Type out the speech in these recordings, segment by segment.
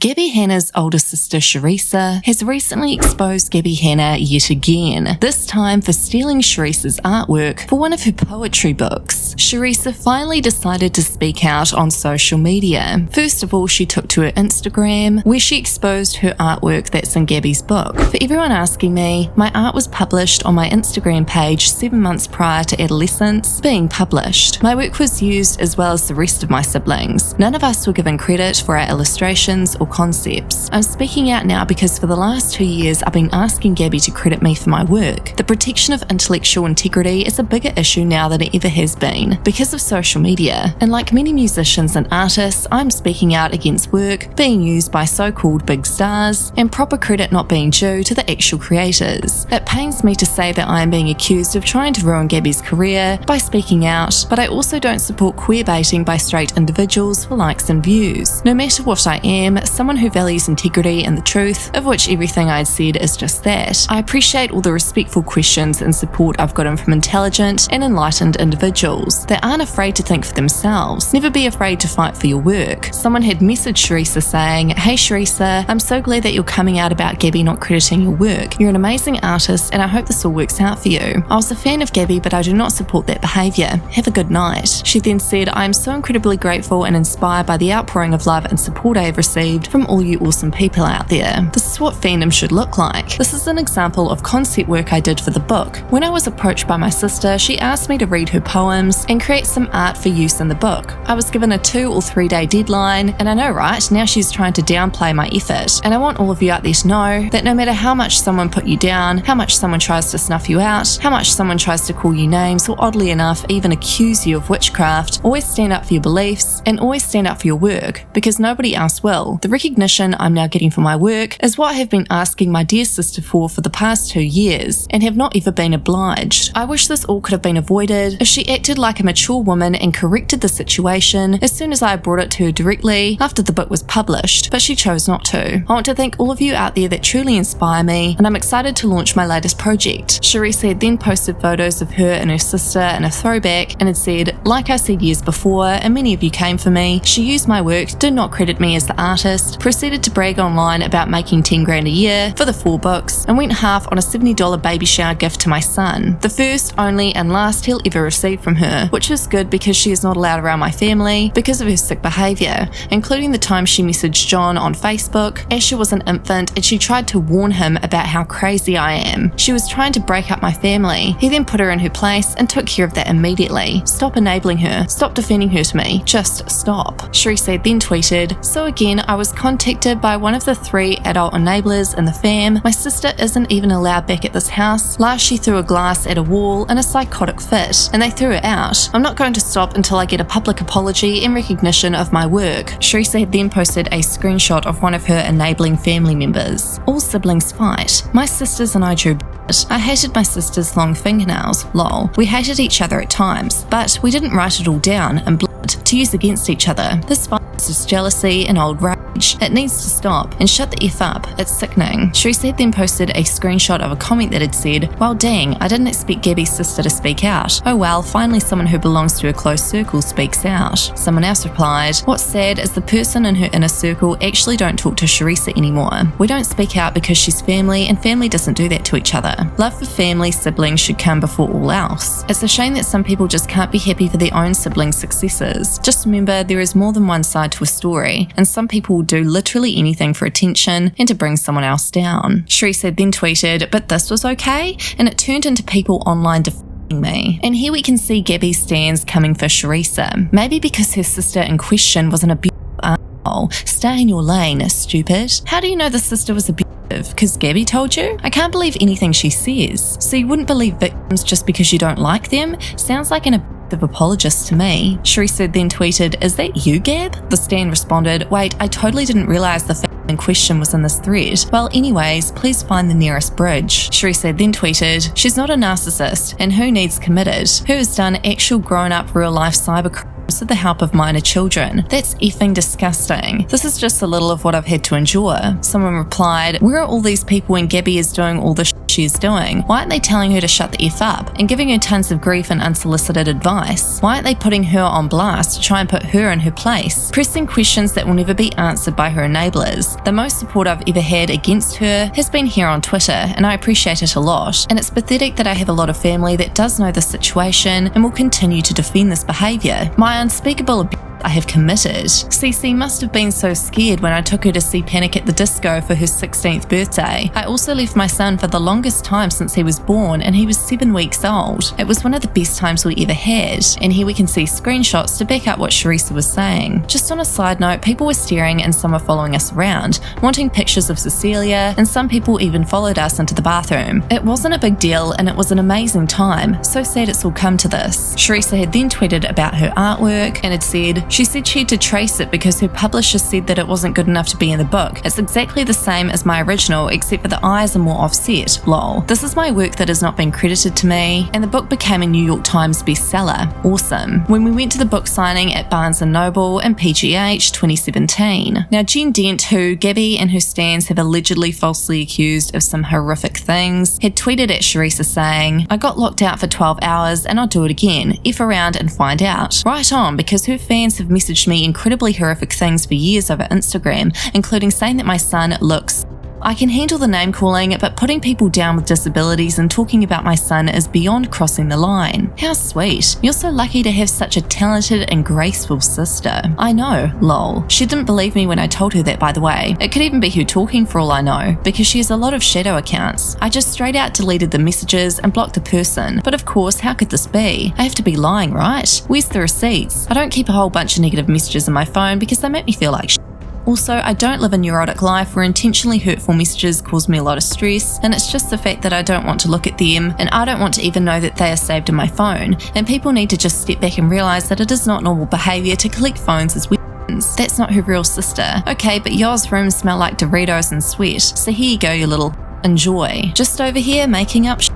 Gabbie Hanna's older sister Sharissa has recently exposed Gabbie Hanna yet again, this time for stealing Sharissa's artwork for one of her poetry books. Sharissa finally decided to speak out on social media. First of all, she took to her Instagram, where she exposed her artwork that's in Gabbie's book. For everyone asking me, my art was published on my Instagram page 7 months prior to adolescence being published. My work was used as well as the rest of my siblings. None of us were given credit for our illustrations or concepts. I'm speaking out now because for the last 2 years I've been asking Gabbie to credit me for my work. The protection of intellectual integrity is a bigger issue now than it ever has been because of social media, and like many musicians and artists, I'm speaking out against work being used by so-called big stars and proper credit not being due to the actual creators. It pains me to say that I am being accused of trying to ruin Gabbie's career by speaking out, but I also don't support queerbaiting by straight individuals for likes and views. No matter what I am, someone who values integrity and the truth, of which everything I'd said is just that. I appreciate all the respectful questions and support I've gotten from intelligent and enlightened individuals that aren't afraid to think for themselves. Never be afraid to fight for your work. Someone had messaged Sharissa saying, "Hey Sharissa, I'm so glad that you're coming out about Gabbie not crediting your work. You're an amazing artist and I hope this all works out for you. I was a fan of Gabbie, but I do not support that behaviour. Have a good night." She then said, "I am so incredibly grateful and inspired by the outpouring of love and support I have received from all you awesome people out there. This is what fandom should look like. This is an example of concept work I did for the book. When I was approached by my sister, she asked me to read her poems and create some art for use in the book. I was given a 2 or 3 day deadline, and I know, right? Now she's trying to downplay my effort. And I want all of you out there to know that no matter how much someone put you down, how much someone tries to snuff you out, how much someone tries to call you names, or oddly enough, even accuse you of witchcraft, always stand up for your beliefs and always stand up for your work, because nobody else will. The recognition I'm now getting for my work is what I have been asking my dear sister for the past 2 years and have not ever been obliged. I wish this all could have been avoided if she acted like a mature woman and corrected the situation as soon as I brought it to her directly after the book was published, but she chose not to. I want to thank all of you out there that truly inspire me, and I'm excited to launch my latest project." Sharissa had then posted photos of her and her sister in a throwback and had said, "Like I said years before, and many of you came for me, she used my work, did not credit me as the artist, proceeded to brag online about making 10 grand a year for the 4 books, and went half on a $70 baby shower gift to my son, the first, only, and last he'll ever receive from her, which is good because she is not allowed around my family because of her sick behaviour, including the time she messaged John on Facebook. Asher was an infant and she tried to warn him about how crazy I am. She was trying to break up my family. He then put her in her place and took care of that immediately. Stop enabling her. Stop defending her to me. Just stop." Sharissa then tweeted, "So again, I was contacted by one of the 3 adult enablers in the fam. My sister isn't even allowed back at this house. Last she threw a glass at a wall in a psychotic fit, and they threw her out. I'm not going to stop until I get a public apology in recognition of my work." Sharissa had then posted a screenshot of one of her enabling family members. "All siblings fight. My sisters and I drew blood. I hated my sister's long fingernails, lol. We hated each other at times, but we didn't write it all down in blood to use against each other. This fight is just jealousy and old rage. It needs to stop, and shut the F up. It's sickening." Sharissa had then posted a screenshot of a comment that had said, "Well dang, I didn't expect Gabbie's sister to speak out. Oh well, finally someone who belongs to a close circle speaks out." Someone else replied, "What's sad is the person in her inner circle actually don't talk to Sharissa anymore. We don't speak out because she's family, and family doesn't do that to each other. Love for family, siblings should come before all else. It's a shame that some people just can't be happy for their own siblings' successes. Just remember, there is more than one side to a story, and some people will do literally anything for attention and to bring someone else down." Sharissa then tweeted, "But this was okay?" And it turned into people online defending me. And here we can see Gabbie stands coming for Sharissa. Maybe because her sister in question was an abusive asshole. Stay in your lane, stupid. How do you know the sister was abusive? Because Gabbie told you? I can't believe anything she says. So you wouldn't believe victims just because you don't like them? Sounds like an abusive apologist to me." Sharissa then tweeted, "Is that you, Gab?" The stan responded, "Wait, I totally didn't realise the in question was in this thread. Well, anyways, please find the nearest bridge." Sharissa then tweeted, "She's not a narcissist, and who needs committed? Who has done actual grown-up real-life cyber crimes with the help of minor children. That's effing disgusting. This is just a little of what I've had to endure. Someone replied, where are all these people when Gabbie is doing all the she's doing? Why aren't they telling her to shut the F up and giving her tons of grief and unsolicited advice? Why aren't they putting her on blast to try and put her in her place? Pressing questions that will never be answered by her enablers. The most support I've ever had against her has been here on Twitter, and I appreciate it a lot. And it's pathetic that I have a lot of family that does know the situation and will continue to defend this behaviour. My unspeakable abuse I have committed. Cece must have been so scared when I took her to see Panic at the Disco for her 16th birthday. I also left my son for the longest time since he was born, and he was 7 weeks old. It was one of the best times we ever had, and here we can see screenshots to back up what Sharisa was saying. Just on a side note, people were staring and some were following us around, wanting pictures of Cecilia, and some people even followed us into the bathroom. It wasn't a big deal, and it was an amazing time. So sad it's all come to this. Sharisa had then tweeted about her artwork and had said, she said she had to trace it because her publisher said that it wasn't good enough to be in the book. It's exactly the same as my original, except for the eyes are more offset. Lol. This is my work that has not been credited to me, and the book became a New York Times bestseller. Awesome. When we went to the book signing at Barnes & Noble in PGH 2017. Now, Jen Dent, who Gabbie and her stans have allegedly falsely accused of some horrific things, had tweeted at Sharisa saying, I got locked out for 12 hours and I'll do it again. F around and find out. Right on, because her fans have messaged me incredibly horrific things for years over Instagram, including saying that my son looks. I can handle the name calling, but putting people down with disabilities and talking about my son is beyond crossing the line. How sweet. You're so lucky to have such a talented and graceful sister. I know, lol. She didn't believe me when I told her that, by the way. It could even be her talking for all I know, because she has a lot of shadow accounts. I just straight out deleted the messages and blocked the person. But of course, how could this be? I have to be lying, right? Where's the receipts? I don't keep a whole bunch of negative messages in my phone because they make me feel like shit. Also, I don't live a neurotic life where intentionally hurtful messages cause me a lot of stress, and it's just the fact that I don't want to look at them, and I don't want to even know that they are saved in my phone, and people need to just step back and realise that it is not normal behaviour to collect phones as weapons. That's not her real sister. Okay, but yours rooms smell like Doritos and sweat, so here you go, you little enjoy. Just over here making up shit.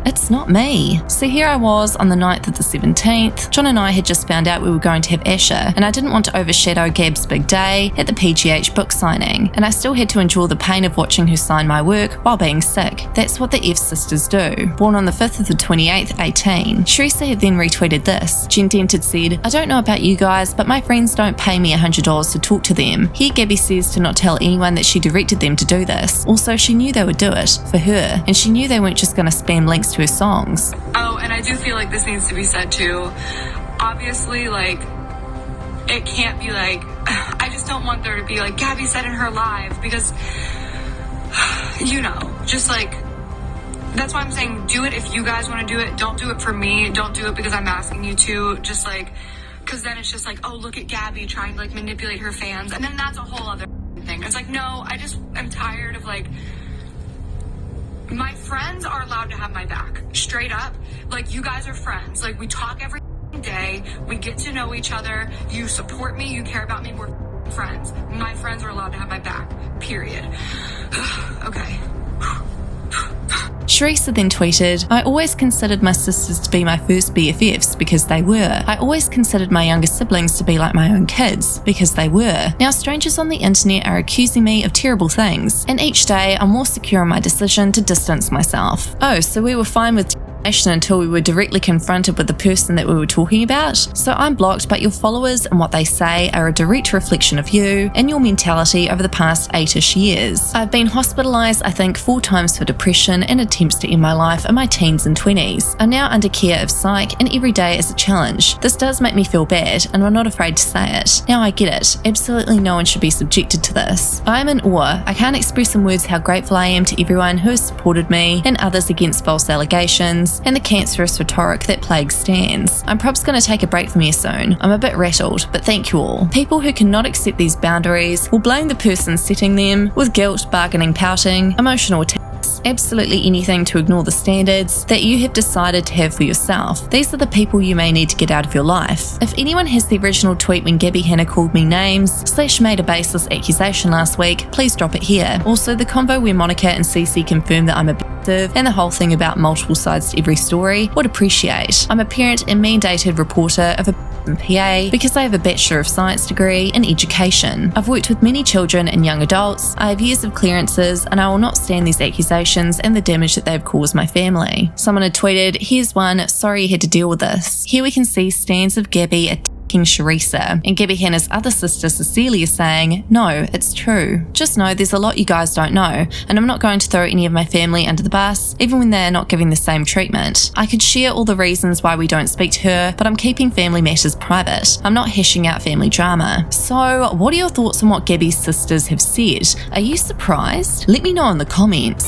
It's not me. So here I was on the 9th of the 17th. John and I had just found out we were going to have Asher, and I didn't want to overshadow Gab's big day at the PGH book signing, and I still had to endure the pain of watching her sign my work while being sick. That's what the F sisters do. Born on the 5th of the 28th, 18. Sharisa had then retweeted this. Jen Dent had said, I don't know about you guys, but my friends don't pay me $100 to talk to them. Here Gabbie says to not tell anyone that she directed them to do this. Also, she knew they would do it for her, and she knew they weren't just going to spam links to her songs. Oh, and I do feel like this needs to be said too. Obviously, like, it can't be like, I just don't want there to be like Gabbie said in her live, because, you know, just like, that's why I'm saying do it if you guys want to do it. Don't do it for me. Don't do it because I'm asking you to. Just like, because then it's just like, oh, look at Gabbie trying to like manipulate her fans, and then that's a whole other thing. It's like, no, I just am tired of like, my friends are allowed to have my back, straight up. Like, you guys are friends. Like, we talk every day. We get to know each other. You support me. You care about me. We're friends. My friends are allowed to have my back, period. Okay. Sharisa then tweeted, I always considered my sisters to be my first BFFs because they were. I always considered my younger siblings to be like my own kids because they were. Now strangers on the internet are accusing me of terrible things, and each day I'm more secure in my decision to distance myself. Oh, so we were fine with until we were directly confronted with the person that we were talking about. So I'm blocked, but your followers and what they say are a direct reflection of you and your mentality over the past 8-ish years. I've been hospitalised, I think, 4 times for depression and attempts to end my life in my teens and 20s. I'm now under care of psych, and every day is a challenge. This does make me feel bad, and I'm not afraid to say it. Now I get it. Absolutely no one should be subjected to this. I am in awe. I can't express in words how grateful I am to everyone who has supported me and others against false allegations and the cancerous rhetoric that plagues stans. I'm probably going to take a break from here soon. I'm a bit rattled, but thank you all. People who cannot accept these boundaries will blame the person setting them with guilt, bargaining, pouting, emotional attacks, absolutely anything to ignore the standards that you have decided to have for yourself. These are the people you may need to get out of your life. If anyone has the original tweet when Gabbie Hanna called me names / made a baseless accusation last week, please drop it here. Also, the convo where Monica and Cece confirmed that I'm abusive and the whole thing about multiple sides to every story would appreciate. I'm a parent and mandated reporter of a PA because I have a Bachelor of Science degree in education. I've worked with many children and young adults, I have years of clearances, and I will not stand these accusations and the damage that they have caused my family. Someone had tweeted, "Here's one, sorry you had to deal with this." Here we can see stands of Gabbie attacking Sharissa, and Gabbie Hanna's other sister Cecilia saying, "No, it's true. Just know there's a lot you guys don't know, and I'm not going to throw any of my family under the bus, even when they're not giving the same treatment. I could share all the reasons why we don't speak to her, but I'm keeping family matters private. I'm not hashing out family drama." So, what are your thoughts on what Gabbie's sisters have said? Are you surprised? Let me know in the comments.